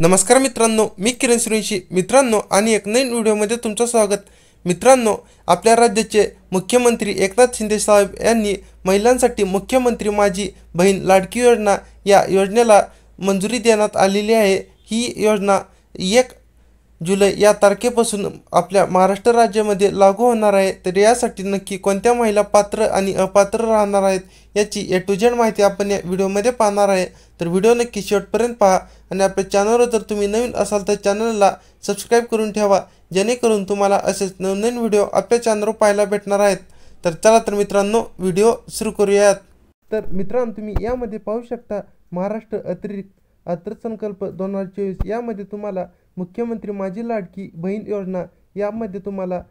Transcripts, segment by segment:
नमस्कार मित्रांनो, मी किरण सुरेंशी मित्रांनो आणि एक नवीन व्हिडिओमध्ये तुमचं स्वागत. मित्रांनो, आपल्या राज्याचे मुख्यमंत्री एकनाथ शिंदे साहेब यांनी महिलांसाठी मुख्यमंत्री माझी बहीण लाडकी योजना या योजनेला मंजुरी देण्यात आलेली आहे. ही योजना 1 जुलै या तारखेपासून आपल्या महाराष्ट्र राज्यामध्ये लागू होणार आहे. तर यासाठी नक्की कोणत्या महिला पात्र आणि अपात्र राहणार आहेत याची ए टू झेड माहिती आपण या व्हिडिओमध्ये पाहणार आहे. तर व्हिडिओ नक्की शेवटपर्यंत पहा आणि आपल्या चॅनलवर जर तुम्ही नवीन असाल तर चॅनलला सबस्क्राईब करून ठेवा, जेणेकरून तुम्हाला असेच नवनवीन व्हिडिओ आपल्या चॅनलवर पाहायला भेटणार आहेत. तर चला तर मित्रांनो, व्हिडिओ सुरू करूयात. तर मित्रांनो, तुम्ही यामध्ये पाहू शकता महाराष्ट्र अर्थसंकल्प 2024 यामध्ये तुम्हाला मुख्यमंत्री माझी लाडकी बहीण योजना यामध्ये तुम्हाला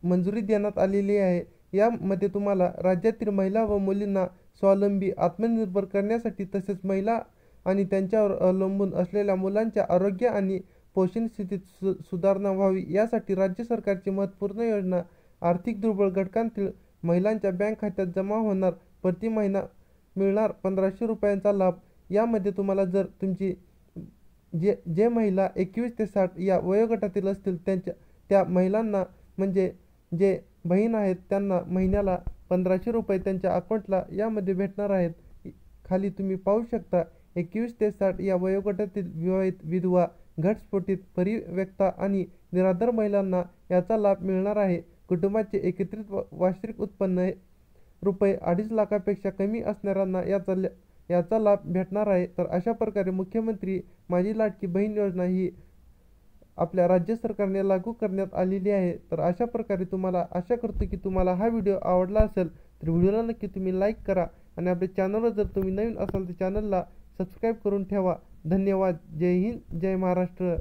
मंजुरी देण्यात आलेली आहे. यामध्ये तुम्हाला राज्यातील महिला व मुलींना स्वावलंबी आत्मनिर्भर करण्यासाठी, तसेच महिला आणि त्यांच्यावर अवलंबून असलेल्या मुलांच्या आरोग्य आणि पोषण स्थितीत सुधारणा व्हावी यासाठी राज्य सरकारची महत्त्वपूर्ण योजना. आर्थिक दुर्बल घटकांतील महिलांच्या बँक खात्यात जमा होणार प्रति महिना मिळणार 1500 रुपयांचा लाभ. यामध्ये तुम्हाला जर तुमची जे महिला 21 ते 60 या वयोगटातील असतील त्या महिलांना, म्हणजे जे बहीण आहेत, त्यांना महिन्याला 1500 रुपये त्यांच्या अकाउंटला यामध्ये भेटणार आहेत. खाली तुम्ही पाहू शकता 21 ते 60 या वयोगटातील विवाहित, विधवा, घटस्फोटित, परित्यक्ता आणि निराधार महिलांना याचा लाभ मिळणार आहे. कुटुंबाचे एकत्रित वार्षिक उत्पन्न ₹2.5 लाखापेक्षा कमी असणाऱ्यांना याचा लाभ भेटणार आहे. तर अशा प्रकारे मुख्यमंत्री माझी लाडकी बहीण योजना ही आपल्या राज्य सरकारने लागू करण्यात आलेली आहे. तर अशा प्रकारे आशा करतो की तुम्हाला हा व्हिडिओ आवडला असेल. तर व्हिडिओला नक्की तुम्ही लाईक करा आणि आपल्या चॅनलवर जर तुम्ही नवीन असाल तर चॅनलला सबस्क्राईब करून ठेवा. धन्यवाद. जय हिंद, जय महाराष्ट्र.